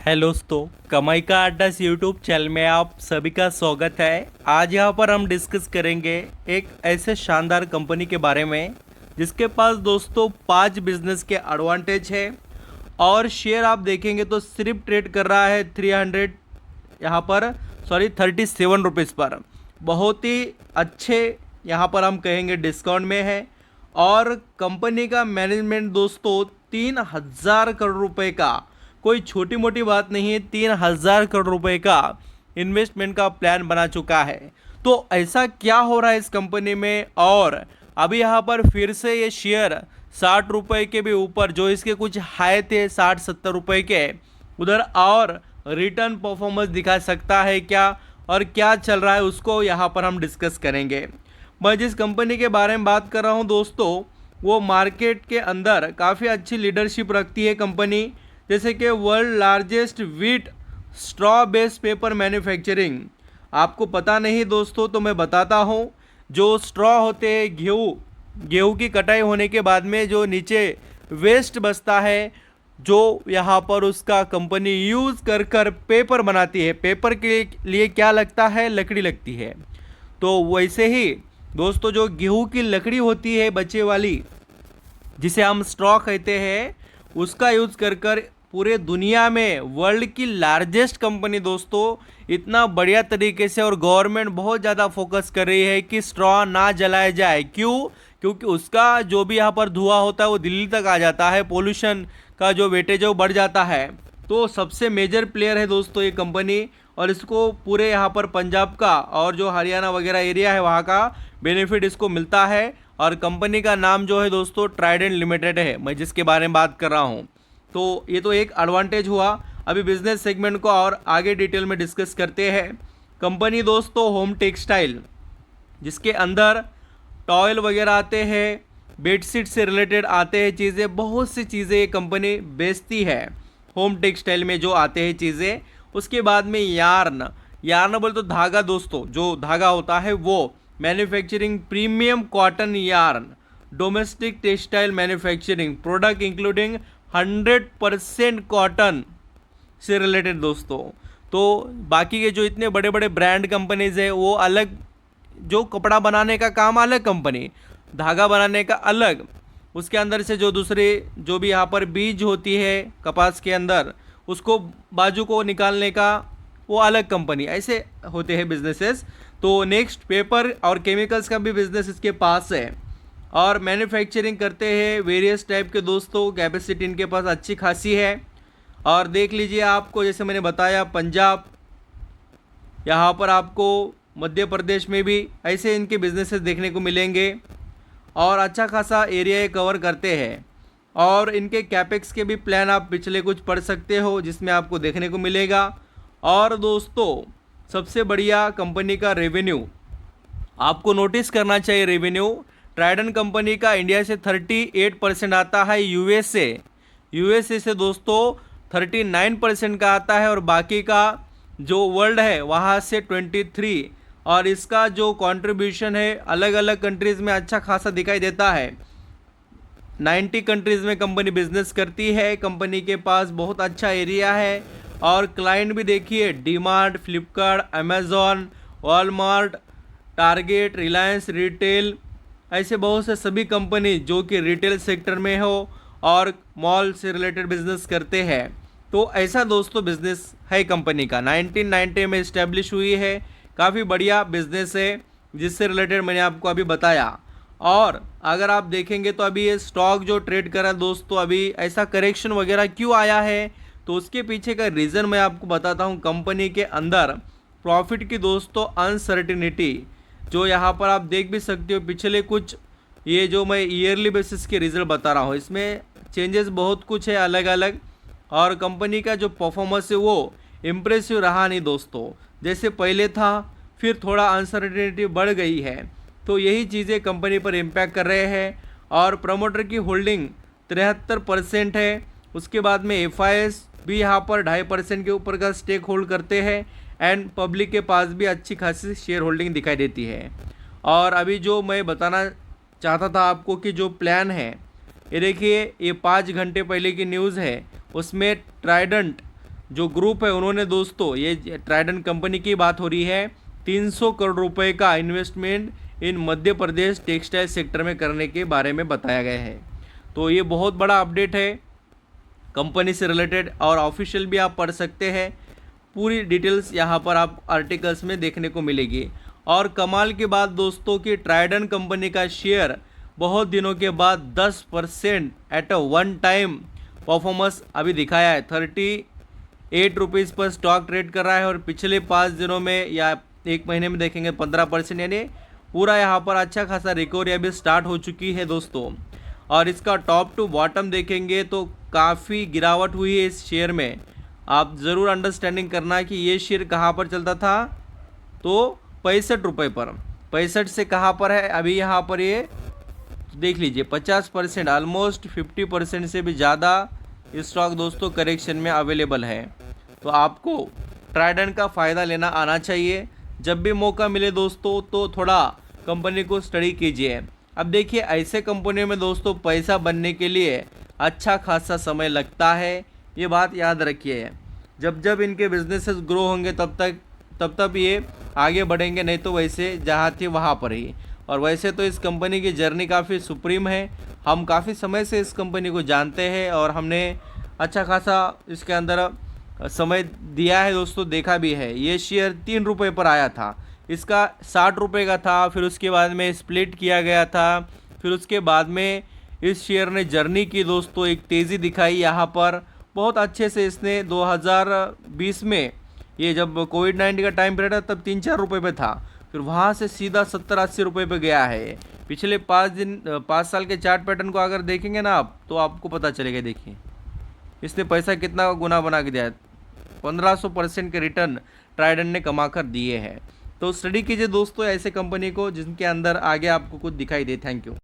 Hello दोस्तों, कमाई का अड्डा यूट्यूब चैनल में आप सभी का स्वागत है। आज यहाँ पर हम डिस्कस करेंगे एक ऐसे शानदार कंपनी के बारे में जिसके पास दोस्तों 5 बिजनेस के एडवांटेज है और शेयर आप देखेंगे तो सिर्फ ट्रेड कर रहा है 37 रुपीज़ पर। बहुत ही अच्छे यहाँ पर हम कहेंगे डिस्काउंट में है और कंपनी का मैनेजमेंट दोस्तों 3,000 करोड़ रुपए का, कोई छोटी मोटी बात नहीं है, 3,000 करोड़ रुपए का इन्वेस्टमेंट का प्लान बना चुका है। तो ऐसा क्या हो रहा है इस कंपनी में, और अभी यहाँ पर फिर से ये शेयर 60 रुपए के भी ऊपर, जो इसके कुछ हाई थे 60-70 रुपए के, उधर और रिटर्न परफॉर्मेंस दिखा सकता है क्या, और क्या चल रहा है उसको यहाँ पर हम डिस्कस करेंगे। मैं जिस कंपनी के बारे में बात कर रहा हूँ दोस्तों, वो मार्केट के अंदर काफ़ी अच्छी लीडरशिप रखती है कंपनी, जैसे कि world largest wheat straw based paper manufacturing. आपको पता नहीं दोस्तों तो मैं बताता हूँ। जो स्ट्रॉ होते हैं, गेहूँ की कटाई होने के बाद में जो नीचे वेस्ट बचता है, जो यहाँ पर उसका कंपनी यूज़ कर कर पेपर बनाती है। पेपर के लिए क्या लगता है? लकड़ी लगती है। तो वैसे ही दोस्तों जो गेहूँ की लकड़ी होती है बचे वाली, जिसे हम स्ट्रॉ कहते हैं, उसका यूज़ कर कर पूरे दुनिया में वर्ल्ड की लार्जेस्ट कंपनी दोस्तों इतना बढ़िया तरीके से, और गवर्नमेंट बहुत ज़्यादा फोकस कर रही है कि स्ट्रॉ ना जलाया जाए। क्यों? क्योंकि उसका जो भी यहाँ पर धुआं होता है वो दिल्ली तक आ जाता है, पोल्यूशन का जो वेटेज है वो बढ़ जाता है। तो सबसे मेजर प्लेयर है दोस्तों ये कंपनी, और इसको पूरे यहाँ पर पंजाब का और जो हरियाणा वगैरह एरिया है वहाँ का बेनिफिट इसको मिलता है। और कंपनी का नाम जो है दोस्तों ट्राइडेंट लिमिटेड है, मैं जिसके बारे में बात कर रहा हूँ। तो ये तो एक एडवांटेज हुआ। अभी बिजनेस सेगमेंट को और आगे डिटेल में डिस्कस करते हैं। कंपनी दोस्तों होम टेक्सटाइल, जिसके अंदर टॉयल वगैरह आते हैं, बेडशीट से रिलेटेड आते हैं चीज़ें, बहुत सी चीज़ें ये कंपनी बेचती है होम टेक्सटाइल में जो आते हैं चीज़ें। उसके बाद में यार्न बोले तो धागा दोस्तों, जो धागा होता है वो manufacturing premium cotton yarn, domestic textile manufacturing product including 100% cotton से रिलेटेड दोस्तों। तो बाकी के जो इतने बड़े बड़े ब्रांड कंपनीज है वो अलग, जो कपड़ा बनाने का काम अलग कंपनी, धागा बनाने का अलग, उसके अंदर से जो दूसरे जो भी यहाँ पर बीज होती है कपास के अंदर, उसको बाजू को निकालने का वो अलग कंपनी, ऐसे होते हैं बिजनेसेस। तो नेक्स्ट पेपर और केमिकल्स का भी बिजनेस इसके पास है, और मैन्युफैक्चरिंग करते हैं वेरियस टाइप के दोस्तों। कैपेसिटी इनके पास अच्छी खासी है। और देख लीजिए, आपको जैसे मैंने बताया पंजाब, यहाँ पर आपको मध्य प्रदेश में भी ऐसे इनके बिजनेसेस देखने को मिलेंगे, और अच्छा खासा एरिया ये कवर करते हैं। और इनके कैपेक्स के भी प्लान आप पिछले कुछ पढ़ सकते हो, जिसमें आपको देखने को मिलेगा। और दोस्तों सबसे बढ़िया कंपनी का रेवेन्यू आपको नोटिस करना चाहिए। रेवेन्यू ट्राइडेंट कंपनी का इंडिया से 38% आता है, यूएसए से दोस्तों 39% का आता है, और बाकी का जो वर्ल्ड है वहाँ से 23। और इसका जो कंट्रीब्यूशन है अलग अलग कंट्रीज़ में अच्छा खासा दिखाई देता है। 90 कंट्रीज़ में कंपनी बिजनेस करती है। कंपनी के पास बहुत अच्छा एरिया है, और क्लाइंट भी देखिए, DMart, Flipkart, Amazon, Walmart, target, Reliance retail, ऐसे बहुत से सभी कंपनी जो कि रिटेल सेक्टर में हो और मॉल से रिलेटेड बिजनेस करते हैं। तो ऐसा दोस्तों बिजनेस है कंपनी का, 1990 में इस्टेब्लिश हुई है। काफ़ी बढ़िया बिजनेस है, जिससे रिलेटेड मैंने आपको अभी बताया। और अगर आप देखेंगे तो अभी ये स्टॉक जो ट्रेड कर रहा है दोस्तों, अभी ऐसा करेक्शन वगैरह क्यों आया है, तो उसके पीछे का रीज़न मैं आपको बताता हूँ। कंपनी के अंदर प्रॉफिट की दोस्तों अनसर्टिनिटी, जो यहाँ पर आप देख भी सकते हो, पिछले कुछ, ये जो मैं ईयरली बेसिस के रिजल्ट बता रहा हूँ, इसमें चेंजेस बहुत कुछ है अलग अलग। और कंपनी का जो परफॉर्मेंस है वो इम्प्रेसिव रहा नहीं दोस्तों, जैसे पहले था, फिर थोड़ा अनसर्टिनिटी बढ़ गई है। तो यही चीज़ें कंपनी पर इम्पैक्ट कर रहे हैं। और प्रमोटर की होल्डिंग 73% है। उसके बाद में एफआईएस भी यहाँ पर 2.5% के ऊपर का स्टेक होल्ड करते हैं, एंड पब्लिक के पास भी अच्छी खासी शेयर होल्डिंग दिखाई देती है। और अभी जो मैं बताना चाहता था आपको कि जो प्लान है, ये देखिए, ये 5 घंटे पहले की न्यूज़ है, उसमें ट्राइडेंट जो ग्रुप है उन्होंने दोस्तों, ये ट्राइडेंट कंपनी की बात हो रही है, 300 करोड़ रुपए का इन्वेस्टमेंट इन मध्य प्रदेश टेक्सटाइल सेक्टर में करने के बारे में बताया गया है। तो ये बहुत बड़ा अपडेट है कंपनी से रिलेटेड, और ऑफिशियल भी आप पढ़ सकते हैं। पूरी डिटेल्स यहाँ पर आप आर्टिकल्स में देखने को मिलेगी। और कमाल की बात दोस्तों कि ट्राइडेंट कंपनी का शेयर बहुत दिनों के बाद 10% at a one time performance अभी दिखाया है। 38 रुपीज़ पर स्टॉक ट्रेड कर रहा है, और पिछले 5 दिनों में या एक महीने में देखेंगे 15%, यानी पूरा यहाँ पर अच्छा खासा रिकवरी अभी स्टार्ट हो चुकी है दोस्तों। और इसका टॉप टू बॉटम देखेंगे तो काफ़ी गिरावट हुई है इस शेयर में। आप ज़रूर अंडरस्टैंडिंग करना कि ये शेयर कहाँ पर चलता था, तो 65 रुपये पर। 65 से कहाँ पर है अभी, यहाँ पर ये देख लीजिए 50%, ऑलमोस्ट 50% से भी ज़्यादा स्टॉक दोस्तों करेक्शन में अवेलेबल है। तो आपको ट्राइडेंट का फ़ायदा लेना आना चाहिए। जब भी मौका मिले दोस्तों तो थोड़ा कंपनी को स्टडी कीजिए। अब देखिए, ऐसे कंपनियों में दोस्तों पैसा बनने के लिए अच्छा खासा समय लगता है, ये बात याद रखिए। जब जब इनके बिजनेसेस ग्रो होंगे तब ये आगे बढ़ेंगे, नहीं तो वैसे जहाँ थे वहाँ पर ही। और वैसे तो इस कंपनी की जर्नी काफ़ी सुप्रीम है। हम काफ़ी समय से इस कंपनी को जानते हैं और हमने अच्छा खासा इसके अंदर समय दिया है दोस्तों, देखा भी है। ये शेयर 3 रुपये पर आया था, इसका 60 रुपये का था, फिर उसके बाद में स्प्लिट किया गया था, फिर उसके बाद में इस शेयर ने जर्नी की दोस्तों, एक तेज़ी दिखाई यहाँ पर बहुत अच्छे से। इसने 2020 में, ये जब कोविड-19 का टाइम पीरियड था, तब 3-4 रुपये पे था, फिर वहाँ से सीधा 70-80 रुपये पे गया है। पिछले 5 साल के चार्ट पैटर्न को अगर देखेंगे ना आप, तो आपको पता चलेगा। देखिए इसने पैसा कितना गुना बना के दिया है, 1500% के रिटर्न ट्राइडेंट ने कमा कर दिए हैं। तो स्टडी कीजिए दोस्तों ऐसे कंपनी को जिनके अंदर आगे आपको कुछ दिखाई दे। Thank you.